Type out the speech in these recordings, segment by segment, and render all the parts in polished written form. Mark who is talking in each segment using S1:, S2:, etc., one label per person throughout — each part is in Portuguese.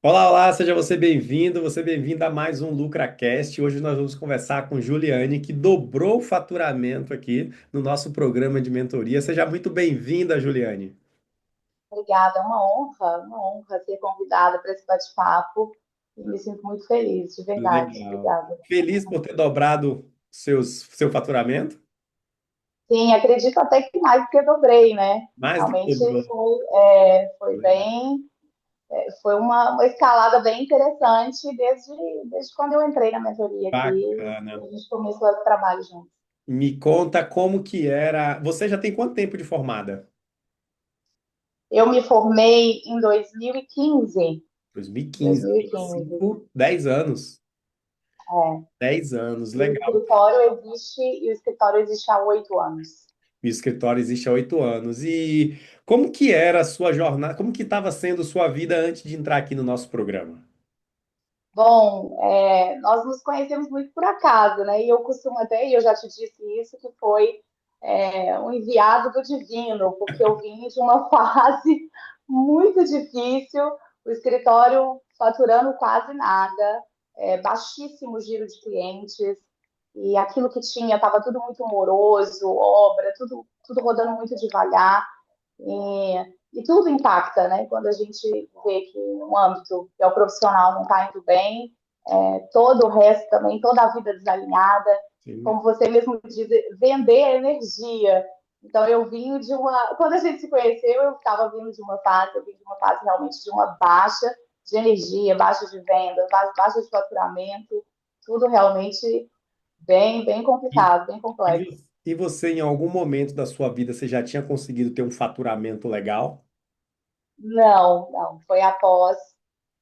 S1: Olá, olá, seja você bem-vinda a mais um LucraCast. Hoje nós vamos conversar com Juliane, que dobrou o faturamento aqui no nosso programa de mentoria. Seja muito bem-vinda, Juliane.
S2: Obrigada, é uma honra ser convidada para esse bate-papo e me sinto muito feliz, de verdade.
S1: Legal.
S2: Obrigada.
S1: Feliz por ter dobrado seu faturamento?
S2: Sim, acredito até que mais do que dobrei, né?
S1: Mais do que
S2: Realmente
S1: dobrou.
S2: foi
S1: Legal.
S2: foi uma escalada bem interessante desde quando eu entrei na mentoria aqui e
S1: Bacana.
S2: a gente começou esse trabalho juntos.
S1: Me conta como que era. Você já tem quanto tempo de formada?
S2: Eu me formei em 2015.
S1: 2015,
S2: 2015.
S1: 5, 10 anos.
S2: É.
S1: 10 anos,
S2: E
S1: legal.
S2: o escritório existe há 8 anos.
S1: O escritório existe há 8 anos. E como que era a sua jornada? Como que estava sendo sua vida antes de entrar aqui no nosso programa?
S2: Bom, nós nos conhecemos muito por acaso, né? E eu costumo até, e eu já te disse isso, que foi um enviado do divino, porque eu vim de uma fase muito difícil, o escritório faturando quase nada, baixíssimo giro de clientes, e aquilo que tinha estava tudo muito moroso, obra, tudo rodando muito devagar. E tudo impacta, né? Quando a gente vê que um âmbito que é o profissional não está indo bem, todo o resto também, toda a vida desalinhada,
S1: Sim.
S2: como você mesmo diz, vender a energia. Então eu vim de uma, quando a gente se conheceu, eu estava vindo de uma fase, eu vim de uma fase realmente de uma baixa de energia, baixa de venda, baixa de faturamento, tudo realmente bem
S1: E,
S2: complicado, bem complexo.
S1: e você, em algum momento da sua vida, você já tinha conseguido ter um faturamento legal?
S2: Não, foi após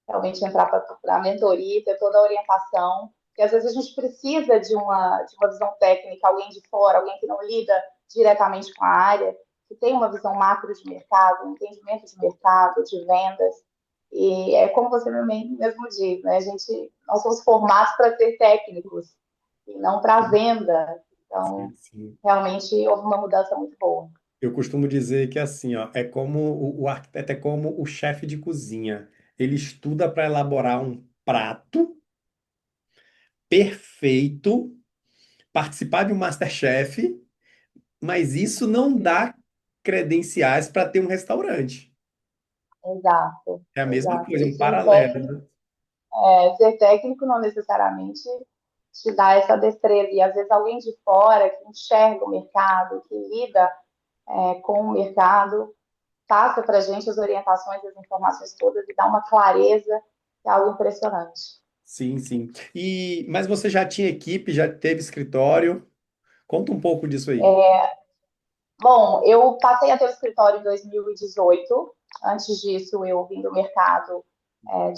S2: realmente entrar para a mentoria, ter toda a orientação, porque às vezes a gente precisa de uma visão técnica, alguém de fora, alguém que não lida diretamente com a área, que tem uma visão macro de mercado, um entendimento de mercado, de vendas. E é como você mesmo diz, né? Nós somos formados para ser técnicos e não para venda. Então,
S1: Sim, sim.
S2: realmente houve uma mudança muito boa.
S1: Eu costumo dizer que assim, ó, é como o arquiteto é como o chefe de cozinha. Ele estuda para elaborar um prato perfeito, participar de um MasterChef, mas isso não
S2: Sim,
S1: dá credenciais para ter um restaurante.
S2: exato,
S1: É a mesma
S2: exato.
S1: coisa,
S2: E
S1: um paralelo, né?
S2: ser técnico não necessariamente te dá essa destreza. E às vezes alguém de fora que enxerga o mercado, que lida com o mercado, passa para a gente as orientações, as informações todas e dá uma clareza que é algo impressionante.
S1: Sim, sim. Mas você já tinha equipe, já teve escritório? Conta um pouco disso aí.
S2: Bom, eu passei a ter o escritório em 2018. Antes disso, eu vim do mercado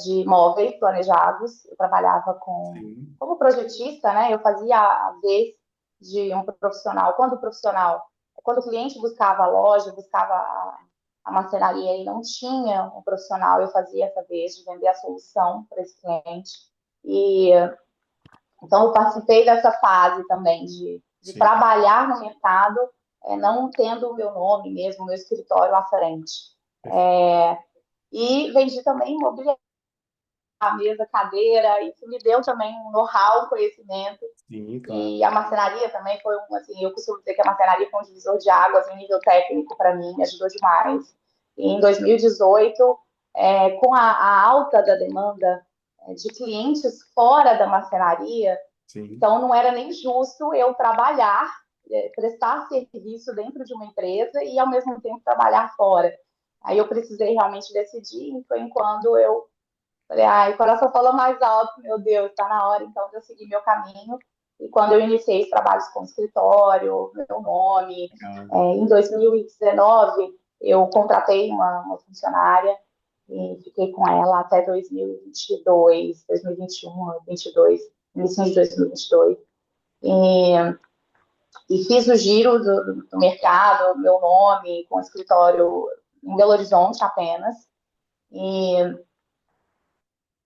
S2: de imóveis planejados. Eu trabalhava
S1: Sim,
S2: como projetista, né? Eu fazia a vez de um profissional. Quando o cliente buscava a loja, buscava a marcenaria e não tinha um profissional, eu fazia essa vez de vender a solução para esse cliente. E então eu participei dessa fase também de
S1: sim.
S2: trabalhar no mercado, não tendo o meu nome mesmo, o meu escritório à frente. E vendi também imobiliária, mesa, cadeira, isso me deu também um know-how, um conhecimento.
S1: Sim, claro.
S2: E a marcenaria também foi assim, eu costumo dizer que a marcenaria foi um divisor de águas em nível técnico para mim, me ajudou demais. E em 2018, com a alta da demanda de clientes fora da marcenaria,
S1: Sim.
S2: então não era nem justo eu trabalhar, prestar serviço dentro de uma empresa e ao mesmo tempo trabalhar fora. Aí eu precisei realmente decidir, e foi quando eu falei, ai, o coração falou mais alto, meu Deus, está na hora então de eu seguir meu caminho. E quando eu iniciei os trabalhos com o escritório, meu nome,
S1: Legal.
S2: em 2019, eu contratei uma funcionária e fiquei com ela até 2022, 2021, 22, início de 2022. E, vinte e dois. E fiz o giro do mercado, meu nome, com o escritório em Belo Horizonte apenas. E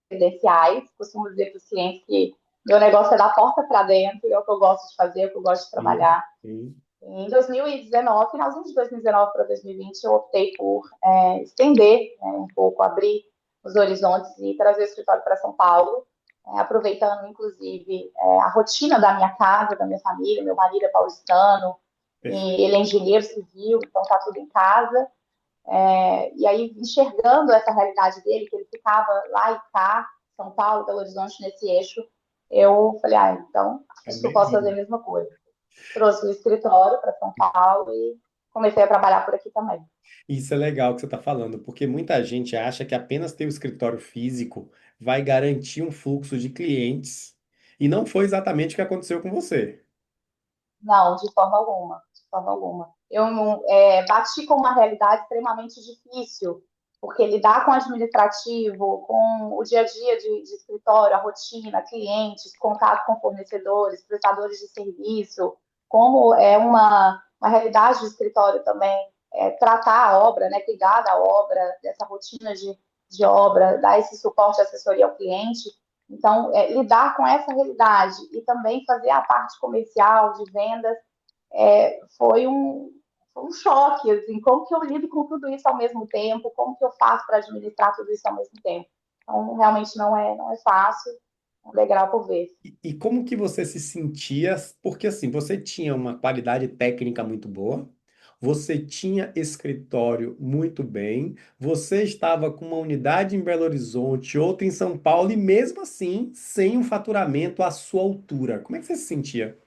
S2: credenciais. Costumo dizer para os clientes que meu negócio é da porta para dentro, é o que eu gosto de fazer, é o que eu gosto de
S1: Sim,
S2: trabalhar.
S1: sim.
S2: Em 2019, finalzinho de 2019 para 2020, eu optei por estender, né, um pouco, abrir. os horizontes e trazer o escritório para São Paulo, aproveitando, inclusive, a rotina da minha casa, da minha família. Meu marido é paulistano, e ele é engenheiro civil, então está tudo em casa. E aí, enxergando essa realidade dele, que ele ficava lá e cá, São Paulo, Belo Horizonte, nesse eixo, eu falei, então, acho que eu posso fazer a mesma coisa. Trouxe o escritório para São Paulo e comecei a trabalhar por aqui também.
S1: Isso é legal que você está falando, porque muita gente acha que apenas ter o escritório físico vai garantir um fluxo de clientes, e não foi exatamente o que aconteceu com você.
S2: Não, de forma alguma, de forma alguma. Eu bati com uma realidade extremamente difícil, porque lidar com o administrativo, com o dia a dia de escritório, a rotina, clientes, contato com fornecedores, prestadores de serviço, como é uma realidade do escritório também, tratar a obra, né, cuidar da obra, dessa rotina de obra, dar esse suporte e assessoria ao cliente. Então, lidar com essa realidade e também fazer a parte comercial de vendas foi um choque, assim, como que eu lido com tudo isso ao mesmo tempo, como que eu faço para administrar tudo isso ao mesmo tempo. Então, realmente não é fácil, é um degrau por vez.
S1: E como que você se sentia? Porque assim, você tinha uma qualidade técnica muito boa, você tinha escritório muito bem, você estava com uma unidade em Belo Horizonte, outra em São Paulo, e mesmo assim, sem um faturamento à sua altura. Como é que você se sentia?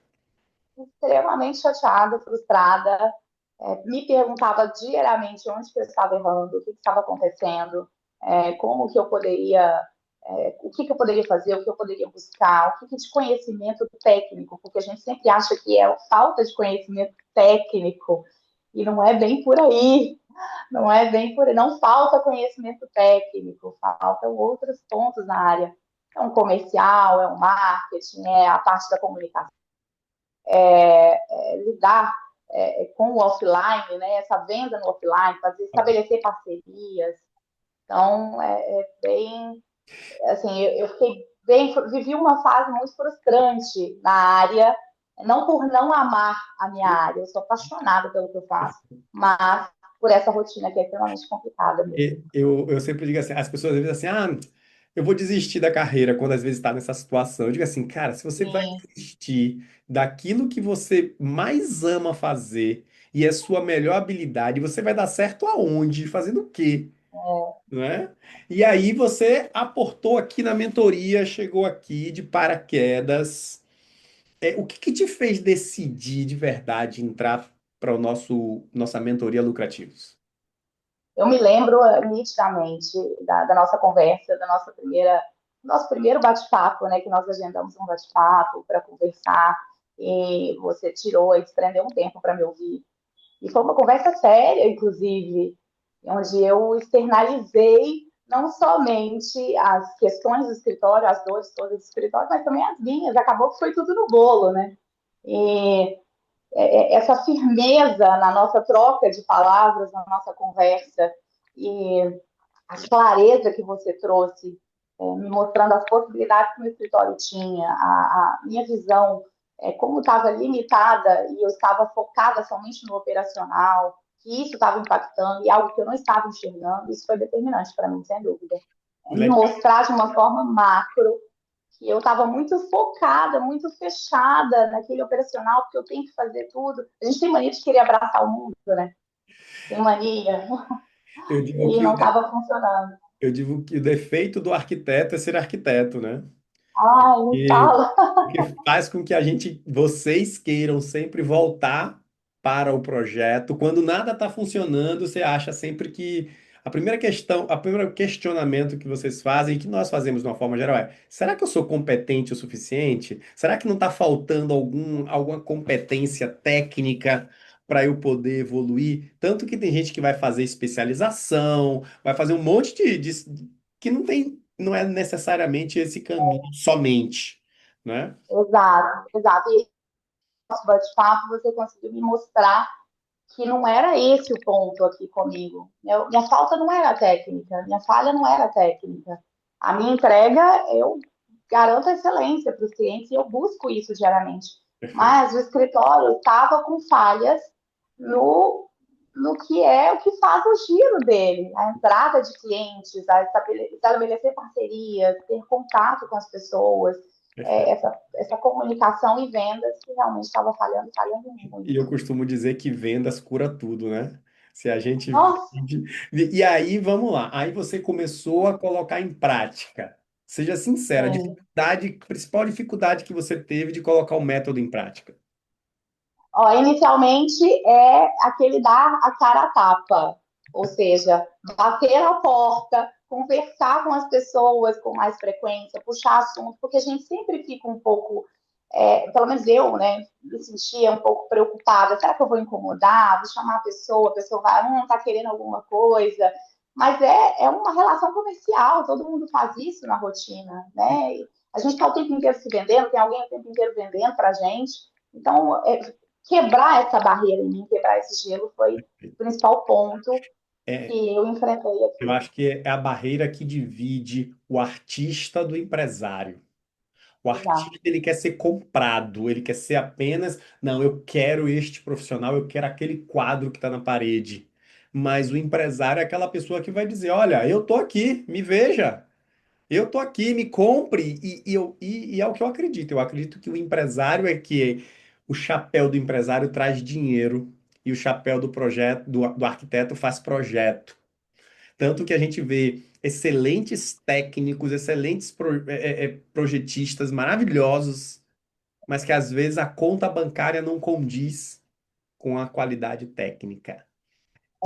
S2: Extremamente chateada, frustrada, me perguntava diariamente onde que eu estava errando, o que estava acontecendo, como que eu poderia, o que eu poderia fazer, o que eu poderia buscar, o que de conhecimento técnico, porque a gente sempre acha que é falta de conhecimento técnico, e não é bem por aí, não é bem por aí, não falta conhecimento técnico, faltam outros pontos na área. É um comercial, é um marketing, é a parte da comunicação, lidar com o offline, né? Essa venda no offline, estabelecer parcerias. Então, bem, assim, eu fiquei bem, vivi uma fase muito frustrante na área, não por não amar a minha área, eu sou apaixonada pelo que eu faço, mas por essa rotina que é extremamente complicada mesmo.
S1: Eu sempre digo assim, as pessoas às vezes assim, eu vou desistir da carreira quando às vezes está nessa situação. Eu digo assim, cara, se você vai
S2: Sim,
S1: desistir daquilo que você mais ama fazer e é sua melhor habilidade, você vai dar certo aonde? Fazendo o quê? Não é? E aí você aportou aqui na mentoria, chegou aqui de paraquedas. O que que te fez decidir de verdade entrar para o nossa mentoria lucrativos?
S2: eu me lembro nitidamente da nossa conversa, nosso primeiro bate-papo, né? Que nós agendamos um bate-papo para conversar e você tirou e desprendeu um tempo para me ouvir. E foi uma conversa séria, inclusive, onde eu externalizei não somente as questões do escritório, as dores todas do escritório, mas também as minhas. Acabou que foi tudo no bolo, né? E essa firmeza na nossa troca de palavras, na nossa conversa, e a clareza que você trouxe, me mostrando as possibilidades que o meu escritório tinha, a minha visão, como estava limitada e eu estava focada somente no operacional, que isso estava impactando e algo que eu não estava enxergando, isso foi determinante para mim, sem dúvida. Me
S1: Legal.
S2: mostrar de uma forma macro que eu estava muito focada, muito fechada naquele operacional, porque eu tenho que fazer tudo. A gente tem mania de querer abraçar o mundo, né? Tem mania,
S1: Eu digo
S2: e
S1: que
S2: não estava funcionando.
S1: eu digo que o defeito do arquiteto é ser arquiteto, né?
S2: Ai, me
S1: E
S2: fala.
S1: que faz com que vocês queiram sempre voltar para o projeto. Quando nada está funcionando, você acha sempre que a primeiro questionamento que vocês fazem, e que nós fazemos de uma forma geral, será que eu sou competente o suficiente? Será que não está faltando alguma competência técnica para eu poder evoluir? Tanto que tem gente que vai fazer especialização, vai fazer um monte que não é necessariamente esse caminho somente, né?
S2: Exato, exato. E no nosso bate-papo você conseguiu me mostrar que não era esse o ponto aqui comigo. Minha falta não era técnica, minha falha não era técnica. A minha entrega, eu garanto a excelência para os clientes e eu busco isso diariamente.
S1: Perfeito.
S2: Mas o escritório estava com falhas no no que é o que faz o giro dele, a entrada de clientes, a estabelecer parcerias, ter contato com as pessoas,
S1: Perfeito.
S2: essa comunicação e vendas que realmente estava falhando, falhando
S1: E eu
S2: muito.
S1: costumo dizer que vendas cura tudo, né? Se a gente
S2: Nossa,
S1: vende. E aí, vamos lá. Aí você começou a colocar em prática. Seja sincera, a
S2: sim.
S1: dificuldade, principal dificuldade que você teve de colocar o método em prática.
S2: Ó, inicialmente é aquele dar a cara a tapa, ou seja, bater a porta, conversar com as pessoas com mais frequência, puxar assunto, porque a gente sempre fica um pouco, pelo menos eu, né, me sentia um pouco preocupada. Será que eu vou incomodar? Vou chamar a pessoa vai, tá querendo alguma coisa. Mas é uma relação comercial, todo mundo faz isso na rotina, né? A gente está o tempo inteiro se vendendo, tem alguém o tempo inteiro vendendo para a gente. Então, quebrar essa barreira em mim, quebrar esse gelo, foi o principal ponto
S1: É,
S2: que eu enfrentei
S1: eu
S2: aqui.
S1: acho que é a barreira que divide o artista do empresário. O artista,
S2: Exato.
S1: ele quer ser comprado, ele quer ser apenas, não, eu quero este profissional, eu quero aquele quadro que está na parede. Mas o empresário é aquela pessoa que vai dizer, olha, eu tô aqui, me veja. Eu tô aqui, me compre. E é o que eu acredito. Eu acredito que o empresário é que o chapéu do empresário traz dinheiro e o chapéu do projeto, do arquiteto faz projeto. Tanto que a gente vê excelentes técnicos, excelentes projetistas maravilhosos, mas que às vezes a conta bancária não condiz com a qualidade técnica.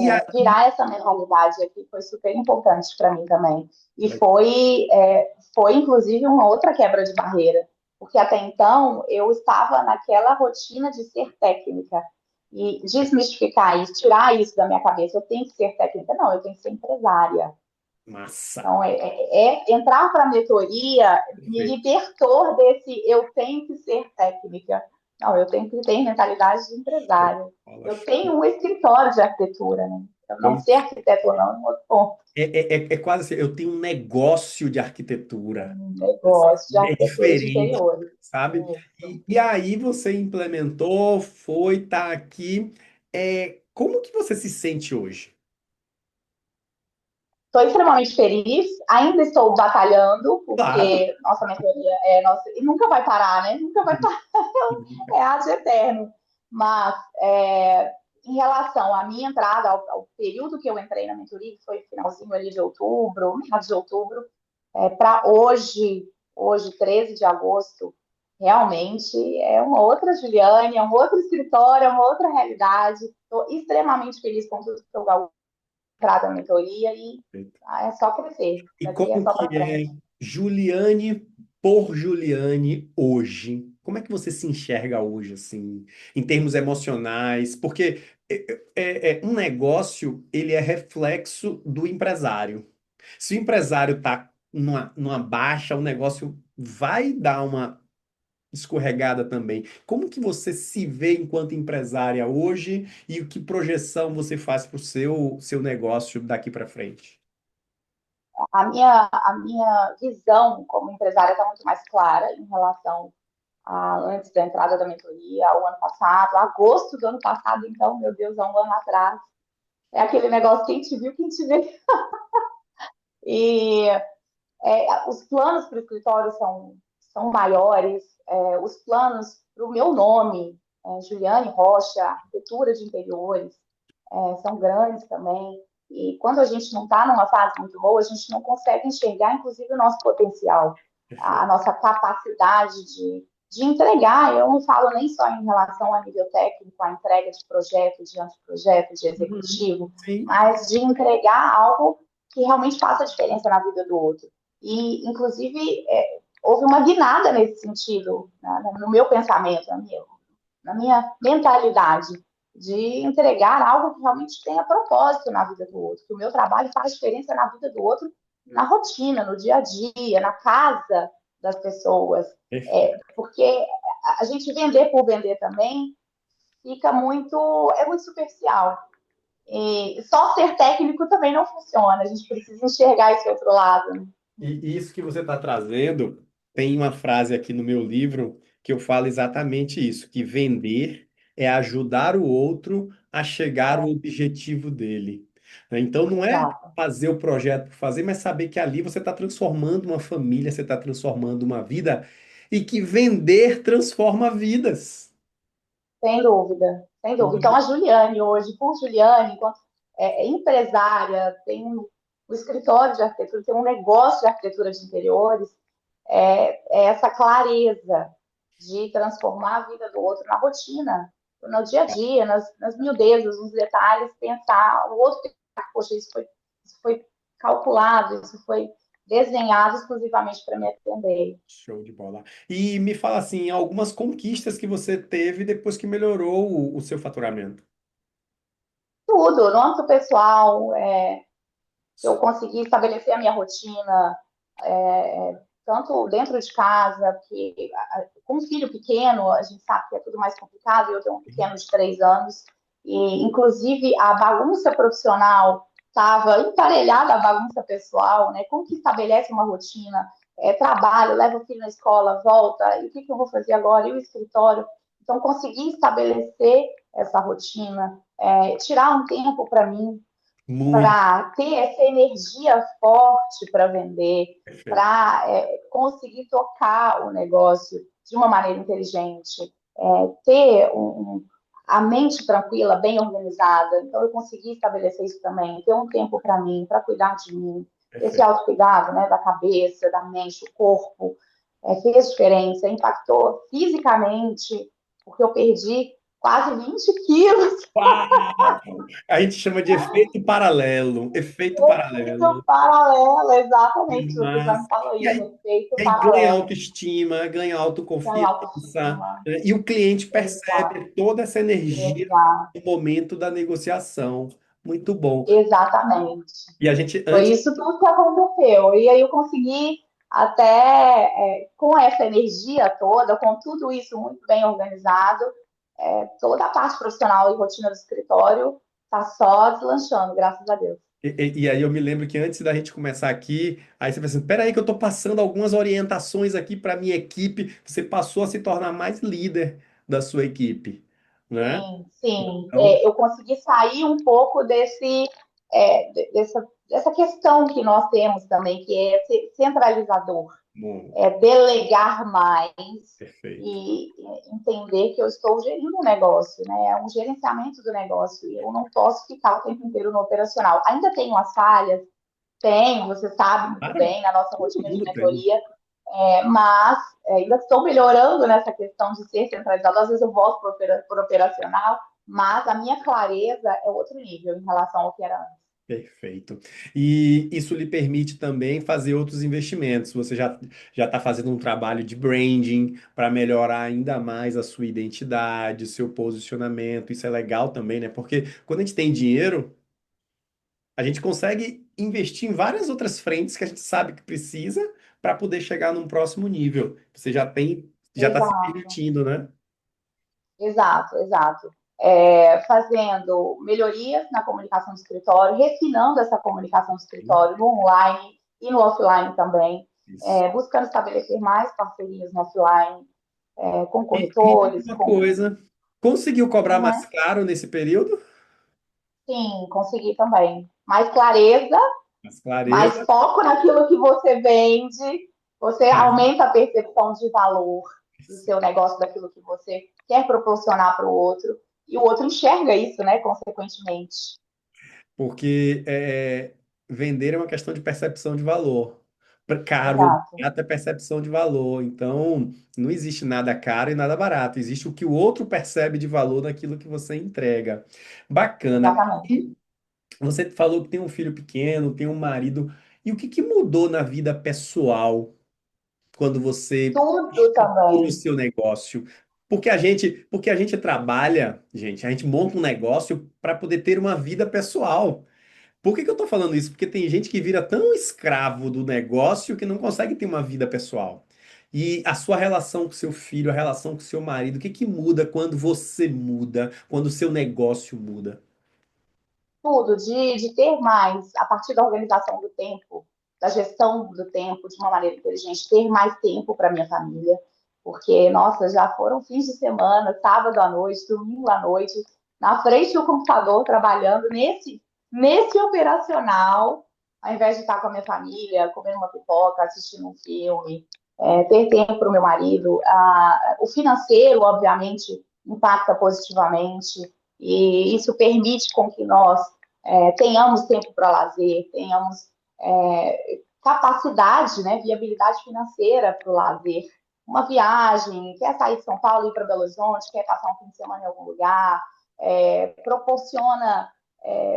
S1: E a...
S2: Virar essa mentalidade aqui foi super importante para mim também. E foi, inclusive, uma outra quebra de barreira, porque até então eu estava naquela rotina de ser técnica. E desmistificar isso, tirar isso da minha cabeça, eu tenho que ser técnica. Não, eu tenho que ser empresária.
S1: Massa.
S2: Então, entrar para a mentoria me
S1: Perfeito.
S2: libertou desse eu tenho que ser técnica. Não, eu tenho que ter mentalidade de
S1: Show.
S2: empresário.
S1: Bola,
S2: Eu
S1: show.
S2: tenho um escritório de arquitetura, né? Eu não ser arquiteto ou não, é um outro ponto.
S1: É quase assim, eu tenho um negócio de arquitetura.
S2: Um negócio de
S1: É
S2: arquitetura de
S1: diferente,
S2: interiores.
S1: sabe?
S2: Isso.
S1: E aí você implementou, foi, tá aqui. Como que você se sente hoje?
S2: Estou extremamente feliz, ainda estou batalhando,
S1: Claro.
S2: porque nossa mentoria é nossa, e nunca vai parar, né? Nunca vai parar, é arte eterno. Mas em relação à minha entrada, ao período que eu entrei na mentoria, que foi finalzinho ali de outubro, meados de outubro, para hoje, 13 de agosto, realmente é uma outra Juliane, é um outro escritório, é uma outra realidade. Estou extremamente feliz com tudo que eu entrar da mentoria e é só crescer.
S1: E
S2: Daqui é
S1: como
S2: só
S1: que
S2: para
S1: é
S2: frente.
S1: Juliane por Juliane hoje? Como é que você se enxerga hoje, assim, em termos emocionais? Porque um negócio, ele é reflexo do empresário. Se o empresário está numa baixa, o negócio vai dar uma escorregada também. Como que você se vê enquanto empresária hoje e que projeção você faz para o seu negócio daqui para frente?
S2: A minha visão como empresária está muito mais clara em relação a antes da entrada da mentoria, ao ano passado, agosto do ano passado, então, meu Deus, há um ano atrás. É aquele negócio, quem te viu, quem te vê. E os planos para o escritório são maiores, os planos para o meu nome, Juliane Rocha, arquitetura de interiores, são grandes também. E quando a gente não está numa fase muito boa, a gente não consegue enxergar, inclusive, o nosso potencial, a
S1: Perfeito.
S2: nossa capacidade de entregar. Eu não falo nem só em relação a nível técnico, a entrega de projeto, de anteprojeto, de
S1: Uhum.
S2: executivo,
S1: Sim.
S2: mas de entregar algo que realmente faça diferença na vida do outro. E, inclusive, houve uma guinada nesse sentido, né, no meu pensamento, na minha mentalidade de entregar algo que realmente tenha propósito na vida do outro, que o meu trabalho faz diferença na vida do outro, na rotina, no dia a dia, na casa das pessoas.
S1: Perfeito.
S2: Porque a gente vender por vender também é muito superficial. E só ser técnico também não funciona, a gente precisa enxergar esse outro lado. Né?
S1: E isso que você está trazendo, tem uma frase aqui no meu livro que eu falo exatamente isso, que vender é ajudar o outro a chegar ao objetivo dele. Né? Então, não é
S2: exato.
S1: fazer o projeto por fazer, mas saber que ali você está transformando uma família, você está transformando uma vida e que vender transforma vidas.
S2: Sem dúvida, sem dúvida. Então, a Juliane hoje, por Juliane, enquanto empresária, tem um escritório de arquitetura, tem um negócio de arquitetura de interiores, é essa clareza de transformar a vida do outro na rotina, no dia a dia, nas miudezas, nos detalhes, pensar o outro, poxa, isso foi calculado, isso foi desenhado exclusivamente para me atender.
S1: Show de bola. E me fala assim, algumas conquistas que você teve depois que melhorou o seu faturamento.
S2: Tudo, no âmbito pessoal, eu consegui estabelecer a minha rotina, tanto dentro de casa, porque com um filho pequeno, a gente sabe que é tudo mais complicado, eu tenho um pequeno de 3 anos, e inclusive a bagunça profissional estava emparelhada à bagunça pessoal, né? Como que estabelece uma rotina? Trabalho, leva o filho na escola, volta, e o que, que eu vou fazer agora? E o escritório? Então, conseguir estabelecer essa rotina, tirar um tempo para mim,
S1: Muito
S2: para ter essa energia forte para vender,
S1: perfeito.
S2: para conseguir tocar o negócio de uma maneira inteligente, ter a mente tranquila, bem organizada. Então, eu consegui estabelecer isso também, ter um tempo para mim, para cuidar de mim, esse
S1: Perfeito.
S2: autocuidado, né, da cabeça, da mente, o corpo, fez diferença, impactou fisicamente, porque eu perdi quase 20 quilos.
S1: Uau! A gente chama de efeito paralelo. Efeito
S2: Efeito
S1: paralelo.
S2: paralelo, exatamente. Você já
S1: Mas,
S2: me falou
S1: e
S2: isso,
S1: aí,
S2: efeito
S1: e aí ganha
S2: paralelo.
S1: autoestima, ganha
S2: Tem
S1: autoconfiança,
S2: autoestima.
S1: né? E o cliente
S2: Exato,
S1: percebe toda essa energia
S2: exato,
S1: no momento da negociação. Muito bom.
S2: exatamente.
S1: E a gente,
S2: Foi
S1: antes,
S2: isso tudo que aconteceu. E aí eu consegui até, com essa energia toda, com tudo isso muito bem organizado, toda a parte profissional e rotina do escritório está só deslanchando, graças a Deus.
S1: e aí eu me lembro que antes da gente começar aqui, aí você pensa, peraí que eu estou passando algumas orientações aqui para minha equipe. Você passou a se tornar mais líder da sua equipe, né?
S2: Sim, sim.
S1: Então,
S2: Eu consegui sair um pouco dessa questão que nós temos também, que é ser centralizador,
S1: bom,
S2: delegar mais
S1: perfeito.
S2: e entender que eu estou gerindo um negócio, né? É um gerenciamento do negócio e eu não posso ficar o tempo inteiro no operacional. Ainda tenho as falhas, tenho, você sabe muito
S1: Claro,
S2: bem, na nossa
S1: todo
S2: rotina de
S1: mundo tem.
S2: mentoria, mas ainda estou melhorando nessa questão de ser centralizado. Às vezes eu volto para o operacional, mas a minha clareza é outro nível em relação ao que era antes.
S1: Perfeito. E isso lhe permite também fazer outros investimentos. Você já está fazendo um trabalho de branding para melhorar ainda mais a sua identidade, o seu posicionamento. Isso é legal também, né? Porque quando a gente tem dinheiro, a gente consegue investir em várias outras frentes que a gente sabe que precisa para poder chegar num próximo nível. Você já está se
S2: Exato,
S1: permitindo, né?
S2: exato, exato. Fazendo melhorias na comunicação do escritório, refinando essa comunicação do escritório no online e no offline também,
S1: Isso.
S2: buscando estabelecer mais parcerias no offline, com
S1: E me diz
S2: corretores,
S1: uma
S2: com.
S1: coisa, conseguiu cobrar mais
S2: Uhum.
S1: caro nesse período?
S2: Sim, consegui também. Mais clareza,
S1: Mais
S2: mais
S1: clareza?
S2: foco naquilo que você vende, você aumenta a percepção de valor do seu negócio, daquilo que você quer proporcionar para o outro, e o outro enxerga isso, né, consequentemente.
S1: Porque vender é uma questão de percepção de valor. Caro,
S2: Exato,
S1: barato é percepção de valor. Então, não existe nada caro e nada barato. Existe o que o outro percebe de valor naquilo que você entrega. Bacana.
S2: exatamente.
S1: E você falou que tem um filho pequeno, tem um marido. E o que que mudou na vida pessoal quando você
S2: Tudo
S1: estrutura o
S2: também.
S1: seu negócio? Porque a gente trabalha, gente, a gente monta um negócio para poder ter uma vida pessoal. Por que que eu tô falando isso? Porque tem gente que vira tão escravo do negócio que não consegue ter uma vida pessoal. E a sua relação com seu filho, a relação com seu marido, o que que muda quando você muda, quando o seu negócio muda?
S2: Tudo, de ter mais, a partir da organização do tempo, da gestão do tempo de uma maneira inteligente, ter mais tempo para minha família, porque, nossa, já foram fins de semana, sábado à noite, domingo à noite, na frente do computador, trabalhando nesse operacional, ao invés de estar com a minha família, comendo uma pipoca, assistindo um filme, ter tempo para o meu marido. O financeiro, obviamente, impacta positivamente, e isso permite com que nós tenhamos tempo para lazer, tenhamos capacidade, né, viabilidade financeira para o lazer. Uma viagem, quer sair de São Paulo e ir para Belo Horizonte, quer passar um fim de semana em algum lugar, proporciona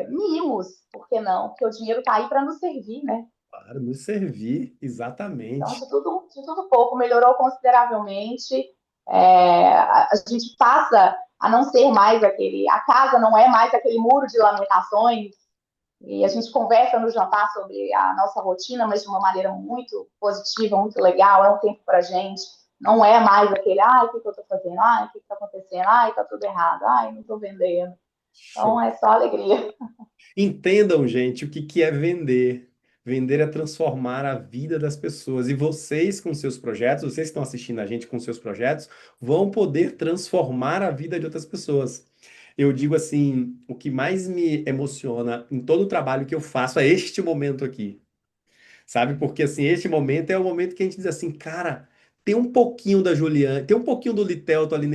S2: mimos, por que não? Porque o dinheiro está aí para nos servir, né?
S1: Para nos servir,
S2: Então,
S1: exatamente.
S2: de tudo pouco, melhorou consideravelmente. A gente passa a não ser mais aquele. A casa não é mais aquele muro de lamentações, e a gente conversa no jantar sobre a nossa rotina, mas de uma maneira muito positiva, muito legal. É um tempo para a gente. Não é mais aquele, ai, o que eu estou fazendo? Ai, o que está acontecendo? Ai, está tudo errado. Ai, não estou vendendo. Então,
S1: Show.
S2: é só alegria.
S1: Entendam, gente, o que que é vender. Vender é transformar a vida das pessoas. E vocês, com seus projetos, vocês que estão assistindo a gente com seus projetos, vão poder transformar a vida de outras pessoas. Eu digo assim, o que mais me emociona em todo o trabalho que eu faço é este momento aqui. Sabe? Porque assim, este momento é o momento que a gente diz assim, cara, tem um pouquinho da Juliane, tem um pouquinho do Litelto ali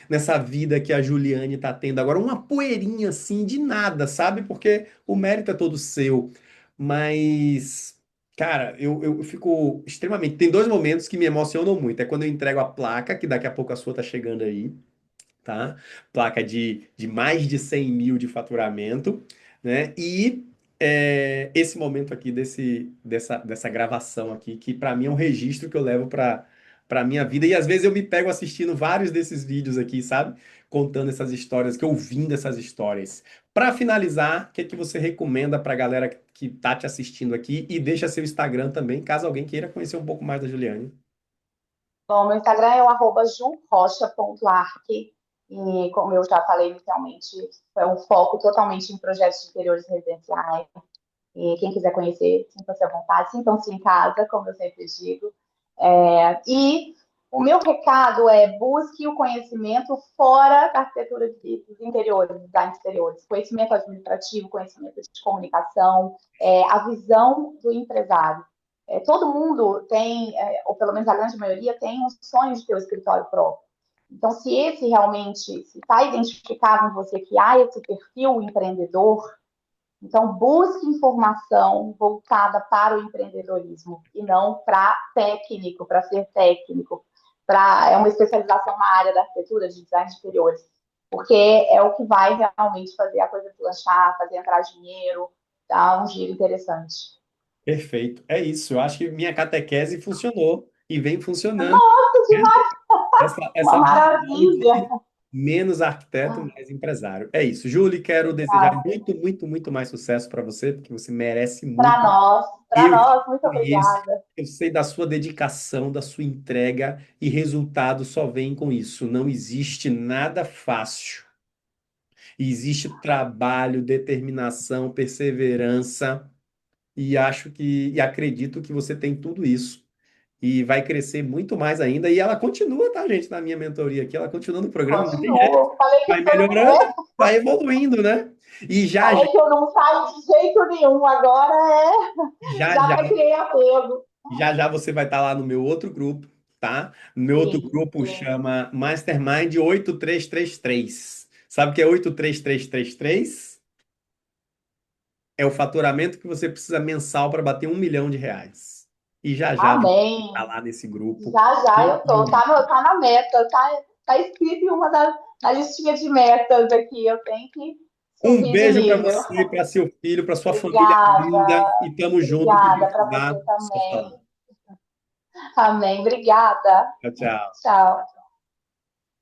S1: nessa vida que a Juliane tá tendo agora, uma poeirinha assim de nada, sabe? Porque o mérito é todo seu. Mas, cara, eu fico extremamente. Tem dois momentos que me emocionam muito. É quando eu entrego a placa, que daqui a pouco a sua tá chegando aí, tá? Placa de mais de 100 mil de faturamento, né? E esse momento aqui dessa gravação aqui, que para mim é um registro que eu levo para minha vida. E às vezes eu me pego assistindo vários desses vídeos aqui, sabe? Contando essas histórias, que ouvindo essas histórias. Para finalizar, o que é que você recomenda para a galera que tá te assistindo aqui? E deixa seu Instagram também, caso alguém queira conhecer um pouco mais da Juliane.
S2: Bom, meu Instagram é o @junrocha.arque, e como eu já falei inicialmente, é um foco totalmente em projetos de interiores residenciais. E quem quiser conhecer, sinta-se à vontade, sintam-se em casa, como eu sempre digo. E o meu recado é busque o conhecimento fora da arquitetura dos interiores, design de exteriores. Conhecimento administrativo, conhecimento de comunicação, a visão do empresário. Todo mundo tem, ou pelo menos a grande maioria, tem um sonho de ter o escritório próprio. Então, se esse realmente, se está identificado em você que há esse perfil empreendedor, então busque informação voltada para o empreendedorismo e não para técnico, para ser técnico, é uma especialização na área da arquitetura, de design de interiores, porque é o que vai realmente fazer a coisa deslanchar, fazer entrar dinheiro, dar um giro interessante.
S1: Perfeito. É isso. Eu acho que minha catequese funcionou e vem funcionando,
S2: Nossa,
S1: né?
S2: demais,
S1: Essa
S2: uma
S1: visão
S2: maravilha!
S1: de menos arquiteto, mais empresário. É isso. Júlio, quero desejar muito, muito, muito mais sucesso para você, porque você merece muito.
S2: Para
S1: Eu te
S2: nós, muito
S1: conheço,
S2: obrigada.
S1: eu sei da sua dedicação, da sua entrega, e resultado só vem com isso. Não existe nada fácil. Existe trabalho, determinação, perseverança, e acredito que você tem tudo isso e vai crescer muito mais ainda. E ela continua, tá, gente, na minha mentoria aqui, ela continua no programa, não tem jeito.
S2: Continuo. Falei que
S1: Vai
S2: todo,
S1: melhorando, vai evoluindo, né? E
S2: falei que eu não saio de jeito nenhum. Agora
S1: já,
S2: já
S1: já,
S2: até criei apego.
S1: já você vai estar lá no meu outro grupo, tá? No meu outro
S2: Sim,
S1: grupo
S2: sim.
S1: chama Mastermind 8333. Sabe o que é 83333? É o faturamento que você precisa mensal para bater R$ 1 milhão. E já você está
S2: Amém.
S1: lá nesse grupo.
S2: Já já eu tô. Tá na meta. Tá escrito em uma na listinha de metas aqui. Eu tenho que
S1: Um
S2: subir de
S1: beijo para
S2: nível.
S1: você, para seu filho, para sua família linda.
S2: Obrigada.
S1: E tamo junto que
S2: Obrigada para
S1: precisar,
S2: você
S1: só falar.
S2: também. Amém. Obrigada.
S1: Tchau, tchau.
S2: Tchau.